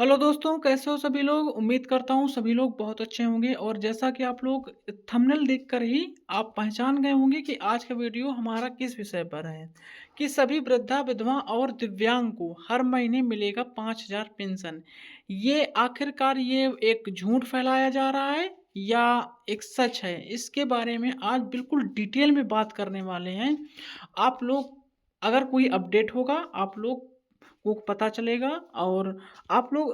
Hello दोस्तों, कैसे हो सभी लोग। उम्मीद करता हूँ सभी लोग बहुत अच्छे होंगे। और जैसा कि आप लोग थंबनेल देखकर ही आप पहचान गए होंगे कि आज का वीडियो हमारा किस विषय पर है कि सभी वृद्धा विधवा और दिव्यांग को हर महीने मिलेगा 5,000 पेंशन। ये आखिरकार ये एक झूठ फैलाया जा रहा है या एक सच है, इसके बारे में आज बिल्कुल डिटेल में बात करने वाले हैं। आप लोग अगर कोई अपडेट होगा आप लोग को पता चलेगा और आप लोग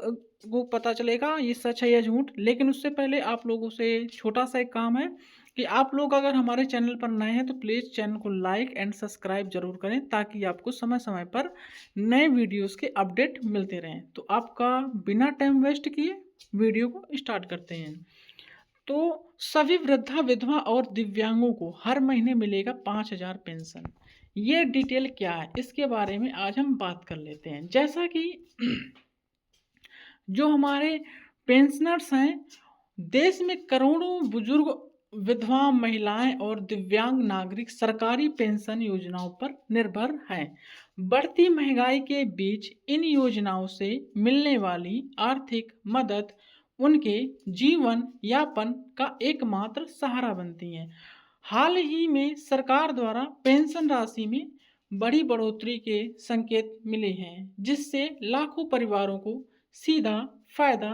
को पता चलेगा ये सच है या झूठ। लेकिन उससे पहले आप लोगों से छोटा सा एक काम है कि आप लोग अगर हमारे चैनल पर नए हैं तो प्लीज़ चैनल को लाइक एंड सब्सक्राइब जरूर करें ताकि आपको समय समय पर नए वीडियोस के अपडेट मिलते रहें। तो आपका बिना टाइम वेस्ट किए वीडियो को स्टार्ट करते हैं। तो सभी वृद्धा विधवा और दिव्यांगों को हर महीने मिलेगा 5,000 पेंशन। ये डिटेल क्या है इसके बारे में आज हम बात कर लेते हैं। जैसा कि जो हमारे पेंशनर्स हैं, देश में करोड़ों बुजुर्ग विधवा महिलाएं और दिव्यांग नागरिक सरकारी पेंशन योजनाओं पर निर्भर हैं। बढ़ती महंगाई के बीच इन योजनाओं से मिलने वाली आर्थिक मदद उनके जीवन यापन का एकमात्र सहारा बनती है। हाल ही में सरकार द्वारा पेंशन राशि में बड़ी बढ़ोतरी के संकेत मिले हैं, जिससे लाखों परिवारों को सीधा फायदा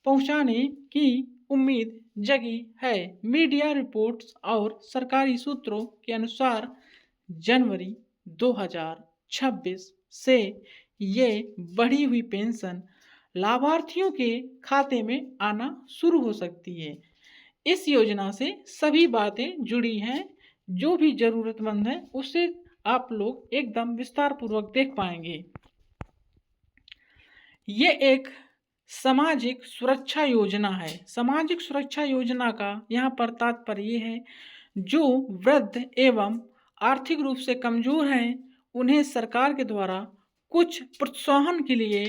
पहुंचाने की उम्मीद जगी है। मीडिया रिपोर्ट्स और सरकारी सूत्रों के अनुसार जनवरी 2026 से ये बढ़ी हुई पेंशन लाभार्थियों के खाते में आना शुरू हो सकती है। इस योजना से सभी बातें जुड़ी हैं, जो भी जरूरतमंद है उसे आप लोग एकदम विस्तार पूर्वक देख पाएंगे। ये एक सामाजिक सुरक्षा योजना है। सामाजिक सुरक्षा योजना का यहाँ पर तात्पर्य ये है, जो वृद्ध एवं आर्थिक रूप से कमजोर हैं उन्हें सरकार के द्वारा कुछ प्रोत्साहन के लिए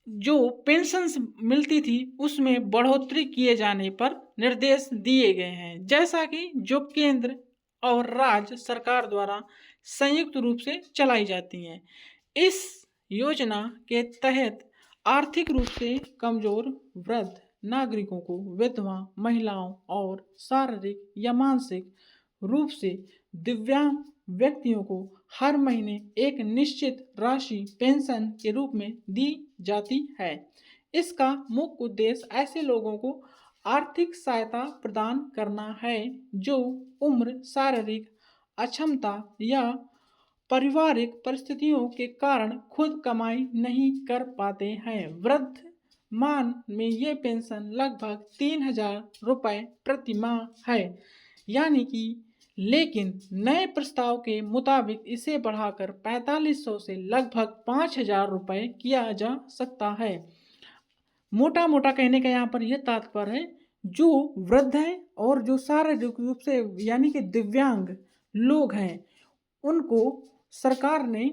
जो पेंशन मिलती थी उसमें बढ़ोतरी किए जाने पर निर्देश दिए गए हैं, जैसा कि जो केंद्र और राज्य सरकार द्वारा संयुक्त रूप से चलाई जाती हैं। इस योजना के तहत आर्थिक रूप से कमजोर वृद्ध नागरिकों को, विधवा महिलाओं और शारीरिक या मानसिक रूप से दिव्यांग व्यक्तियों को हर महीने एक निश्चित राशि पेंशन के रूप में दी जाती है। इसका मुख्य उद्देश्य ऐसे लोगों को आर्थिक सहायता प्रदान करना है जो उम्र, शारीरिक अक्षमता या पारिवारिक परिस्थितियों के कारण खुद कमाई नहीं कर पाते हैं। वर्तमान में ये पेंशन लगभग 3,000 रुपये प्रति माह है, यानी कि लेकिन नए प्रस्ताव के मुताबिक इसे बढ़ाकर 4,500 से लगभग 5,000 रुपये किया जा सकता है। मोटा मोटा कहने का यहाँ पर यह तात्पर्य है, जो वृद्ध हैं और जो शारीरिक रूप से यानी कि दिव्यांग लोग हैं उनको सरकार ने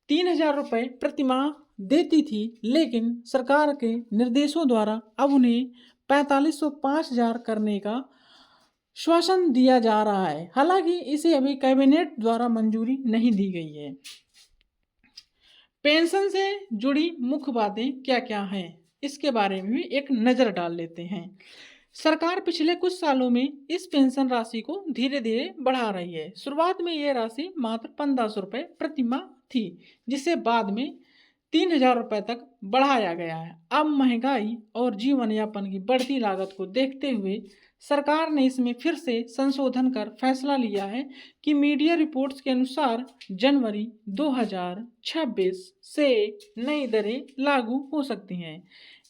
3,000 रुपये प्रति माह देती थी, लेकिन सरकार के निर्देशों द्वारा अब उन्हें 4,500 5,000 करने का श्वासन दिया जा रहा है। हालांकि इसे अभी कैबिनेट द्वारा मंजूरी नहीं दी गई है। पेंशन से जुड़ी मुख्य बातें क्या क्या हैं इसके बारे में भी एक नज़र डाल लेते हैं। सरकार पिछले कुछ सालों में इस पेंशन राशि को धीरे धीरे बढ़ा रही है। शुरुआत में यह राशि मात्र 1,500 रुपये प्रति माह थी, जिसे बाद में 3,000 रुपये तक बढ़ाया गया है। अब महंगाई और जीवन यापन की बढ़ती लागत को देखते हुए सरकार ने इसमें फिर से संशोधन कर फैसला लिया है कि मीडिया रिपोर्ट्स के अनुसार जनवरी 2026 से नई दरें लागू हो सकती हैं।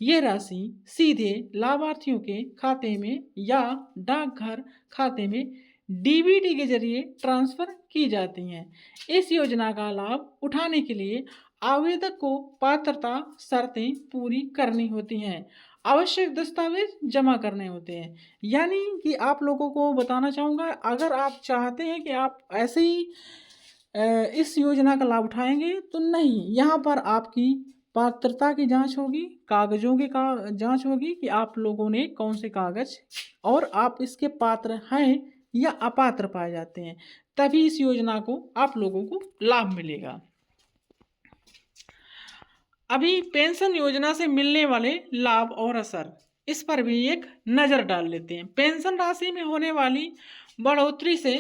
ये राशि सीधे लाभार्थियों के खाते में या डाकघर खाते में डीबीटी के जरिए ट्रांसफर की जाती हैं। इस योजना का लाभ उठाने के लिए आवेदक को पात्रता शर्तें पूरी करनी होती हैं, आवश्यक दस्तावेज जमा करने होते हैं। यानी कि आप लोगों को बताना चाहूँगा, अगर आप चाहते हैं कि आप ऐसे ही इस योजना का लाभ उठाएंगे तो नहीं, यहाँ पर आपकी पात्रता की जांच होगी, कागजों की जांच होगी कि आप लोगों ने कौन से कागज और आप इसके पात्र हैं या अपात्र पाए जाते हैं, तभी इस योजना को आप लोगों को लाभ मिलेगा। अभी पेंशन योजना से मिलने वाले लाभ और असर, इस पर भी एक नज़र डाल लेते हैं। पेंशन राशि में होने वाली बढ़ोतरी से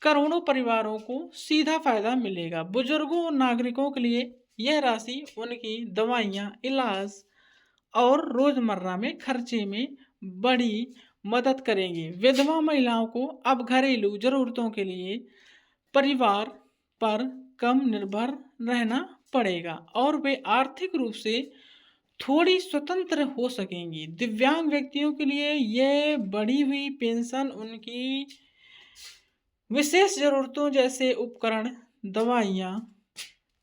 करोड़ों परिवारों को सीधा फायदा मिलेगा। बुजुर्गों और नागरिकों के लिए यह राशि उनकी दवाइयाँ, इलाज और रोजमर्रा में खर्चे में बड़ी मदद करेंगी। विधवा महिलाओं को अब घरेलू जरूरतों के लिए परिवार पर कम निर्भर रहना पड़ेगा और वे आर्थिक रूप से थोड़ी स्वतंत्र हो सकेंगी। दिव्यांग व्यक्तियों के लिए यह बढ़ी हुई पेंशन उनकी विशेष ज़रूरतों जैसे उपकरण, दवाइयाँ,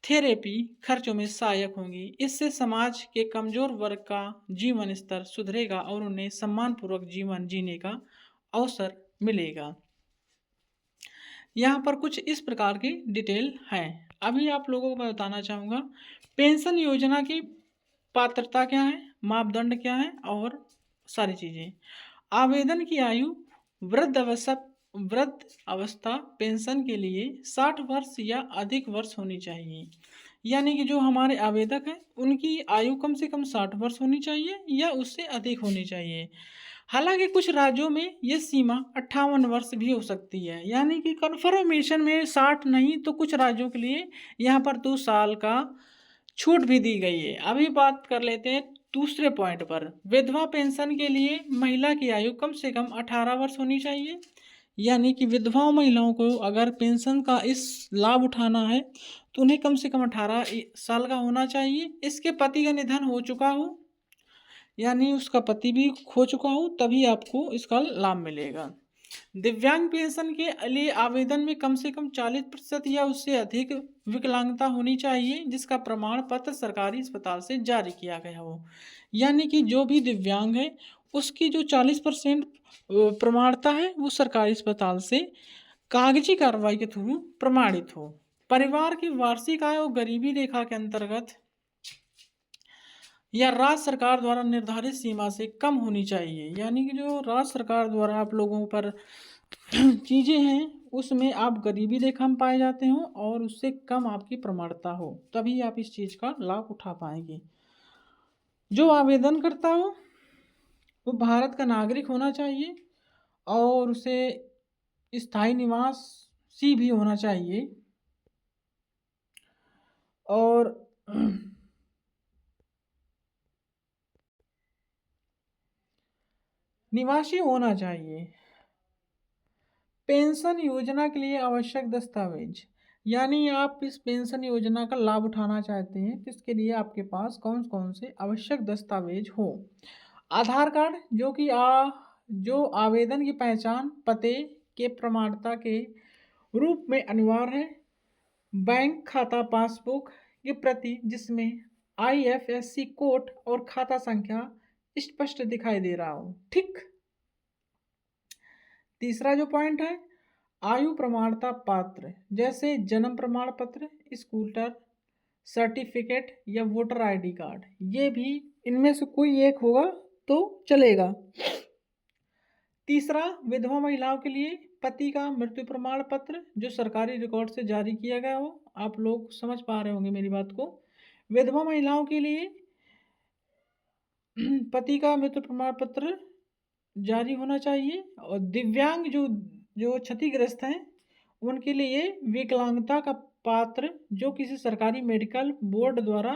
थेरेपी खर्चों में सहायक होंगी। इससे समाज के कमजोर वर्ग का जीवन स्तर सुधरेगा और उन्हें सम्मानपूर्वक जीवन जीने का अवसर मिलेगा। यहाँ पर कुछ इस प्रकार की डिटेल है। अभी आप लोगों को मैं बताना चाहूँगा पेंशन योजना की पात्रता क्या है, मापदंड क्या है और सारी चीज़ें। आवेदन की आयु वृद्ध अवस्था पेंशन के लिए 60 वर्ष या अधिक वर्ष होनी चाहिए। यानी कि जो हमारे आवेदक हैं उनकी आयु कम से कम 60 वर्ष होनी चाहिए या उससे अधिक होनी चाहिए। हालांकि कुछ राज्यों में ये सीमा 58 वर्ष भी हो सकती है, यानी कि कन्फर्मेशन में 60 नहीं तो कुछ राज्यों के लिए यहाँ पर 2 साल का छूट भी दी गई है। अभी बात कर लेते हैं दूसरे पॉइंट पर। विधवा पेंशन के लिए महिला की आयु कम से कम 18 वर्ष होनी चाहिए। यानी कि विधवा महिलाओं को अगर पेंशन का इस लाभ उठाना है तो उन्हें कम से कम 18 साल का होना चाहिए। इसके पति का निधन हो चुका हो यानी उसका पति भी खो चुका हो तभी आपको इसका लाभ मिलेगा। दिव्यांग पेंशन के लिए आवेदन में कम से कम 40% या उससे अधिक विकलांगता होनी चाहिए जिसका प्रमाण पत्र सरकारी अस्पताल से जारी किया गया हो। यानी कि जो भी दिव्यांग है उसकी जो 40% प्रमाणता है वो सरकारी अस्पताल से कागजी कार्रवाई के थ्रू प्रमाणित हो। परिवार की वार्षिक आय और गरीबी रेखा के अंतर्गत या राज्य सरकार द्वारा निर्धारित सीमा से कम होनी चाहिए। यानी कि जो राज्य सरकार द्वारा आप लोगों पर चीज़ें हैं उसमें आप गरीबी रेखा में पाए जाते हो और उससे कम आपकी प्रमाणता हो तभी आप इस चीज़ का लाभ उठा पाएंगे। जो आवेदन करता हो वो भारत का नागरिक होना चाहिए और उसे स्थायी निवासी भी होना चाहिए और निवासी होना चाहिए। पेंशन योजना के लिए आवश्यक दस्तावेज, यानी आप इस पेंशन योजना का लाभ उठाना चाहते हैं तो इसके लिए आपके पास कौन कौन से आवश्यक दस्तावेज हो। आधार कार्ड जो आवेदन की पहचान पते के प्रमाणता के रूप में अनिवार्य है। बैंक खाता पासबुक की प्रति जिसमें IFSC कोड और खाता संख्या स्पष्ट दिखाई दे रहा हो। ठीक। तीसरा जो पॉइंट है आयु प्रमाणता पात्र जैसे जन्म प्रमाण पत्र, स्कूटर सर्टिफिकेट या वोटर ID कार्ड, ये भी इनमें से कोई एक होगा तो चलेगा। तीसरा विधवा महिलाओं के लिए पति का मृत्यु प्रमाण पत्र जो सरकारी रिकॉर्ड से जारी किया गया हो। आप लोग समझ पा रहे होंगे मेरी बात को। विधवा महिलाओं के लिए पति का मृत्यु प्रमाण पत्र जारी होना चाहिए और दिव्यांग जो क्षतिग्रस्त हैं उनके लिए विकलांगता का पात्र जो किसी सरकारी मेडिकल बोर्ड द्वारा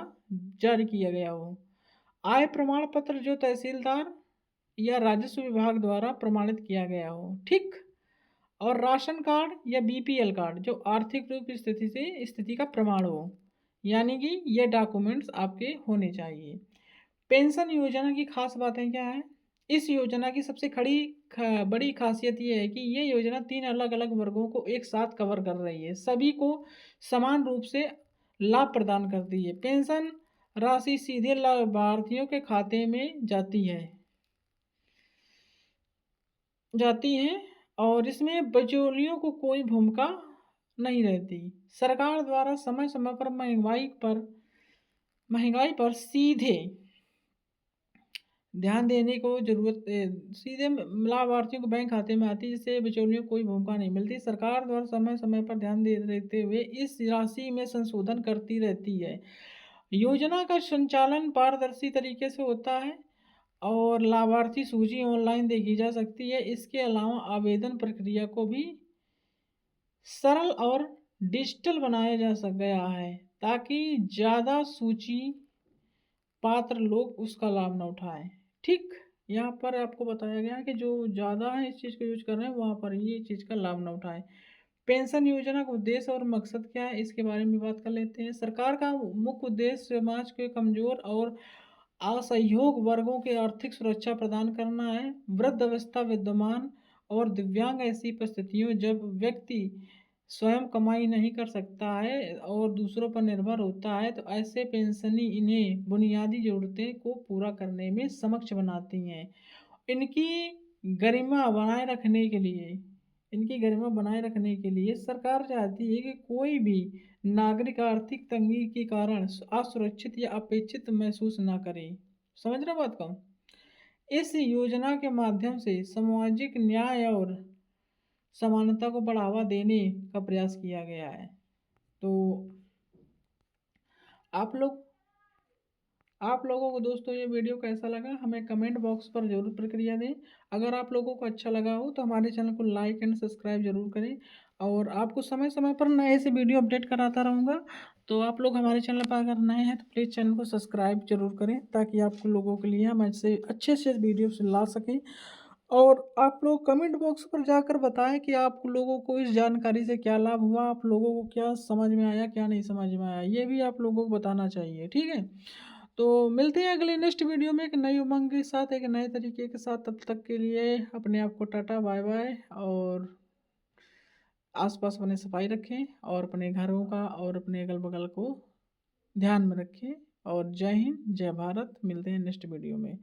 जारी किया गया हो। आय प्रमाण पत्र जो तहसीलदार या राजस्व विभाग द्वारा प्रमाणित किया गया हो। ठीक। और राशन कार्ड या BPL कार्ड जो आर्थिक रूप स्थिति का प्रमाण हो। यानी कि ये डॉक्यूमेंट्स आपके होने चाहिए। पेंशन योजना की खास बातें क्या है। इस योजना की सबसे बड़ी खासियत ये है कि ये योजना 3 अलग अलग वर्गों को एक साथ कवर कर रही है, सभी को समान रूप से लाभ प्रदान करती है। पेंशन राशि सीधे लाभार्थियों के खाते में जाती है और इसमें बिचौलियों को कोई भूमिका नहीं रहती। सरकार द्वारा समय समय पर महंगाई पर सीधे ध्यान देने को जरूरत सीधे लाभार्थियों को बैंक खाते में आती है जिससे बिचौलियों को कोई भूमिका नहीं मिलती। सरकार द्वारा समय समय पर ध्यान देते हुए इस राशि में संशोधन करती रहती है। योजना का संचालन पारदर्शी तरीके से होता है और लाभार्थी सूची ऑनलाइन देखी जा सकती है। इसके अलावा आवेदन प्रक्रिया को भी सरल और डिजिटल बनाया जा सक गया है ताकि ज़्यादा सूची पात्र लोग उसका लाभ न उठाएं। ठीक, यहाँ पर आपको बताया गया है कि जो ज़्यादा है इस चीज़ को यूज कर रहे हैं वहाँ पर ये चीज़ का लाभ न उठाएं। पेंशन योजना का उद्देश्य और मकसद क्या है, इसके बारे में बात कर लेते हैं। सरकार का मुख्य उद्देश्य समाज के कमजोर और असहयोग वर्गों के आर्थिक सुरक्षा प्रदान करना है। वृद्धावस्था, विद्यमान और दिव्यांग ऐसी परिस्थितियों जब व्यक्ति स्वयं कमाई नहीं कर सकता है और दूसरों पर निर्भर होता है, तो ऐसे पेंशनी इन्हें बुनियादी ज़रूरतें को पूरा करने में सक्षम बनाती हैं। इनकी गरिमा बनाए रखने के लिए इनकी गरिमा बनाए रखने के लिए सरकार चाहती है कि कोई भी नागरिक आर्थिक तंगी के कारण असुरक्षित या अपेक्षित महसूस ना करे। समझ रहे हो बात को? इस योजना के माध्यम से सामाजिक न्याय और समानता को बढ़ावा देने का प्रयास किया गया है। तो आप लोग आप लोगों को दोस्तों ये वीडियो कैसा लगा हमें कमेंट बॉक्स पर जरूर प्रक्रिया दें। अगर आप लोगों को अच्छा लगा हो तो हमारे चैनल को लाइक एंड सब्सक्राइब जरूर करें और आपको समय समय पर नए से वीडियो अपडेट कराता रहूँगा। तो आप लोग हमारे चैनल पर अगर नए हैं तो प्लीज़ चैनल को सब्सक्राइब जरूर करें ताकि आपको लोगों के लिए हम ऐसे अच्छे से वीडियो से ला सकें। और आप लोग कमेंट बॉक्स पर जाकर बताएं कि आप लोगों को इस जानकारी से क्या लाभ हुआ, आप लोगों को क्या समझ में आया, क्या नहीं समझ में आया, ये भी आप लोगों को बताना चाहिए। ठीक है, तो मिलते हैं अगले नेक्स्ट वीडियो में एक नई उमंग के साथ, एक नए तरीके के साथ। तब तक के लिए अपने आप को टाटा बाय बाय और आसपास अपने सफाई रखें और अपने घरों का और अपने अगल बगल को ध्यान में रखें। और जय हिंद, जय भारत। मिलते हैं नेक्स्ट वीडियो में।